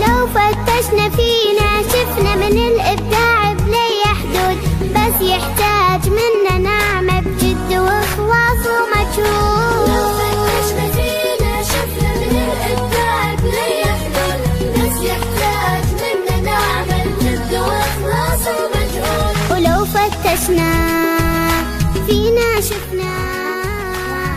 لو فتشنا فينا شفنا من الإبداع بلي حدود، بس يحتاج منا نعمة بجد وإخلاص ومجهود. لو فتشنا فينا شفنا من الإبداع بلي حدود، بس يحتاج منا نعمة بجد وإخلاص ومجهود. ولو فتشنا فينا شفنا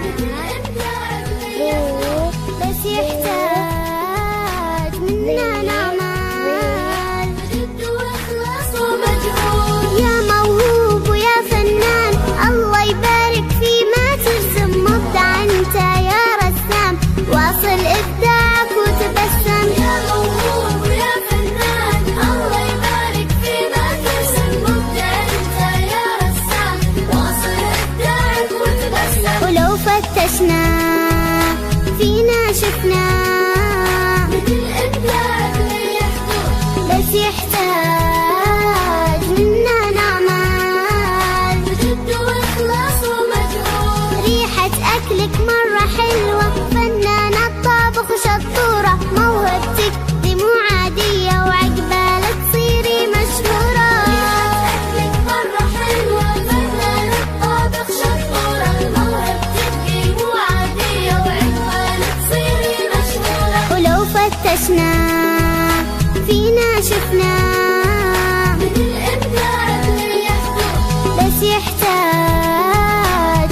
من الإبداع بلي حدود، بس يحتاج منا نعمل بجد وإخلاص ومجهود. يا موهوب ويا فنان الله يبارك في ما ترسم، مبدع انت يا رسام واصل ابداعك وتبسم. يا موهوب ويا فنان الله يبارك في ما ترسم، مبدع انت يا رسام واصل ابداعك وتبسم. ولو فتشنا فينا شفنا من الإبداع بلي حدود، بس يحتاج منا نعمل بجد وإخلاص ومجهود. ريحة أكلك مرة حلوة، فنانة الطبخ شطورة، موهبتك دي مو عادية وعقبال تصيري مشهورة. ريحة أكلك مرة حلوة، فنانة الطبخ شطورة، موهبتك دي مو عادية وعقبال تصيري مشهورة. ولو فتشنا فينا شفنا من الإبداع بلي حدود، بس يحتاج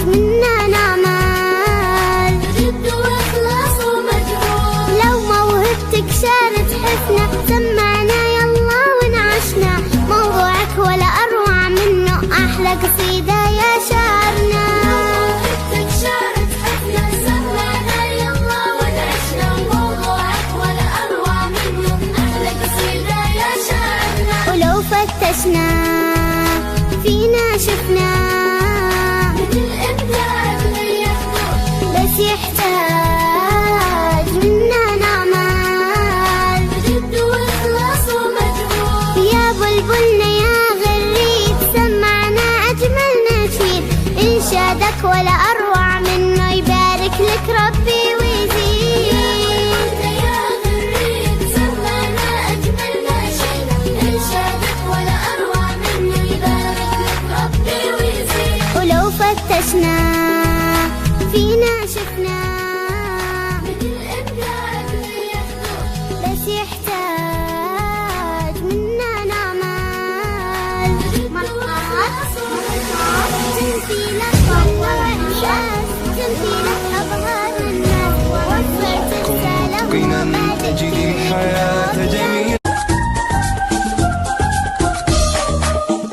منا نعمل بجد وإخلاص ومجهود. لو موهبتك شارت حفنا سمعنا يلا ونعشنا، موضوعك ولا أروع منه أحلى قصيدة يا شاعرنا. لو موهبتك شارت حفنا سمعنا يلا ونعشنا، موضوعك ولا أروع منه أحلى قصيدة يا شاعرنا. ولو فتشنا فينا شفنا من الإبداع بلي حدود، بس يحتاج منا نعمل بجد وإخلاص ومجهود. يا بلبلنا يا غريب سمعنا أجمل نشيد، إنشادك ولا أروع منه يبارك لك ربي ويزيد. يا بلبلنا يا غريب سمعنا أجمل نشيد، إنشادك ولا أروع منه يبارك لك ربي ويزيد. ولو فتشنا فينا شفنا من الإبداع بلي حدود، بس يحتاج منا نعمل بجد وإخلاص ومجهود. تمثيلك طور الناس، تمثيلك أبهر الناس، وفرت رسالة ممكنا تجد الحياة جميلة.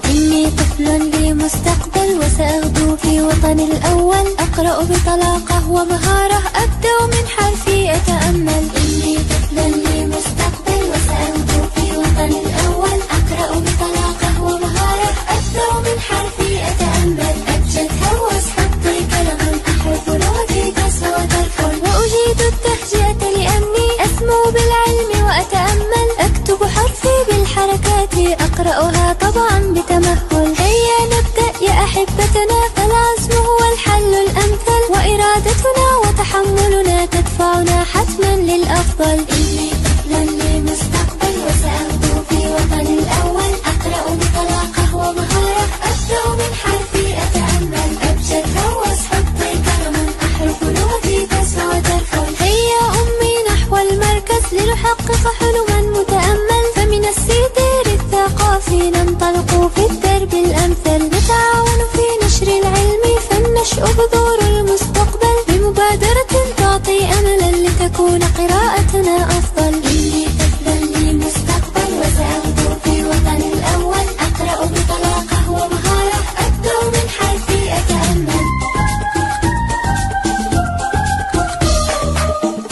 إني طفل لي مستقبل وسأغدو في وطني الأول، أقرأ بطلاقة ومهارة أبدأ من حرفي أتأمل. إني طفل لي مستقبل وسأغدو في وطني الأول، أقرأ بطلاقة ومهارة أبدأ من حرفي أتأمل. أبجد هوس حطي كلما أحرف لغتي تصوت الفل، وأجيد التهجئة لأني أسمو بالعلم وأتأمل. أكتب حرفي بالحركات أقرأها طبعا بتمهل. هيا نبدأ يا أحبتنا، فالعزم هو الحل الأمثل، وإرادتنا وتحملنا تدفعنا حتما للأفضل. إني طفل لي مستقبل وسأغدو في وطني الأول، أقرأ بطلاقة ومهارة أبدأ من حرفي أتأمل. أبجد هوس حطي كلما أحرف لغتي تسعد الفل. هيا أمي نحو المركز لنحقق حلما متأمل، فمن السيتير الثقافي ننطلق في الدرب الأمثل. نتعاون في نشر العلم فالنشأ بذور المستقبل، بمبادرة تعطي أملا لتكون قراءتنا أفضل. إني طفل لي مستقبل وسأغدو في وطني الأول، أقرأ بطلاقة ومهارة أبدأ من حرفي أتأمل.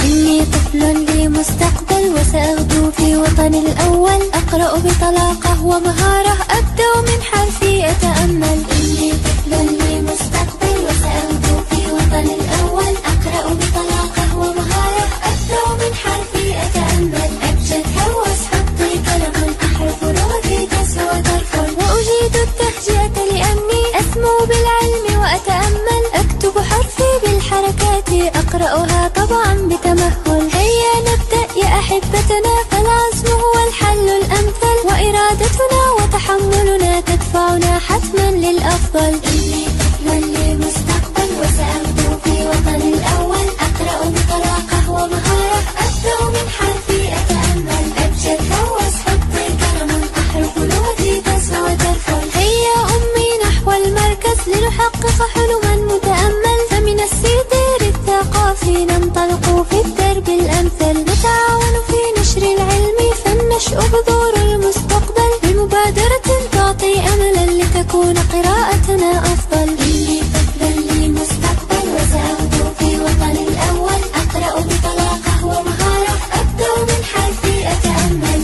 إني طفل لي مستقبل وسأغدو في وطني الأول، أقرأ بطلاقة ومهارة أبدأ من حرفي أتأمل. إني طفل لي مستقبل وسأغدو في وطني الأول، أقرأ بطلاقة كلماتي أقرأها طبعا بتمهل. هيا نبدأ يا أحبتنا، فالعزم هو الحل الأمثل، وإرادتنا وتحملنا تدفعنا حتما للأفضل. إني طفل لي مستقبل وسأغدو في وطني الأول، أقرأ بطلاقة ومهارة، أبدأ من حرفي أتأمل، أبجد هوس حطي كلام، أحرف لغتي تسمع وترفل. هيا أمي نحو المركز لنحقق حلما متأمل، فمن السيطير الثقافي ننطلق في الدرب الأمثل، نتعاون في نشر العلم فالنشأ بذور المستقبل، بمبادرة تعطي أملا لتكون قراءتنا أفضل. إني طفل لي مستقبل وسأغدو في وطني الأول، أقرأ بطلاقة ومهارة، أبدأ من حرفي أتأمل.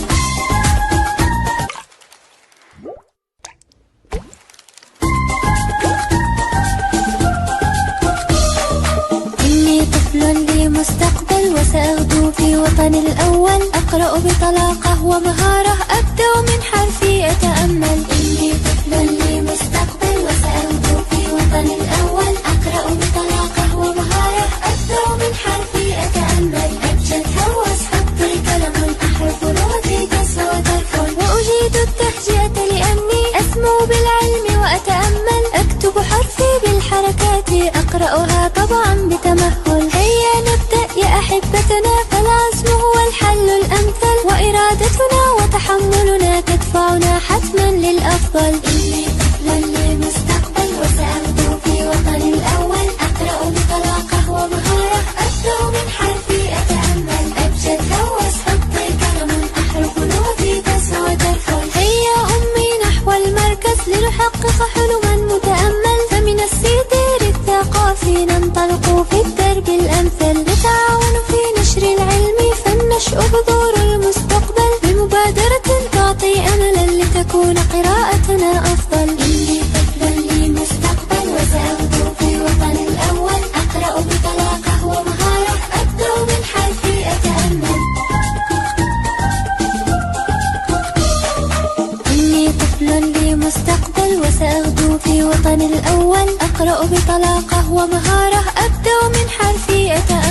إني طفل لي مستقبل وسأغدو في وطني الأول، أقرأ بطلاقة ومهارة، أبدأ من حرفي أتأمل. إني طفل لي مستقبل وسأغدو في وطني الأول، أقرأ بطلاقة ومهارة، أبدأ من حرفي أتأمل، أبجد هوس حطي كلام، أحرف لغتي تسمع وترفل، وأجيد التهجئة لأني أسمو بالعلم وأتأمل، أكتب حرفي بالحركات أقرأها طبعا بتمهل. هيا نبدأ يا أحبتنا، فالعزم هو الحل الأمثل، وإرادتنا وتحملنا تدفعنا حتما للأفضل. إني طفل لي مستقبل وسأغدو في وطني الأول، أقرأ بطلاقة ومهارة، أبدأ من حرفي أتأمل، أبجد هوس حطي كلام، أحرف لغتي تسمع وترفل. هيا أمي نحو المركز لنحقق حلما متأمل، فمن السيطير الثقافي ننطلق في الدرب الأمثل، نتعاون في نشر العلم فالنشأ بذور المستقبل، بمبادرة تعطي أملا لتكون قراءتنا أفضل. إني طفل لي مستقبل وسأغدو في وطني الأول، أقرأ بطلاقة ومهارة، أبدأ من حرفي أتأمل. إني طفل لي مستقبل وسأغدو في وطني الأول، أقرأ بطلاقة ومهارة، أبدأ من حرفي أتأمل.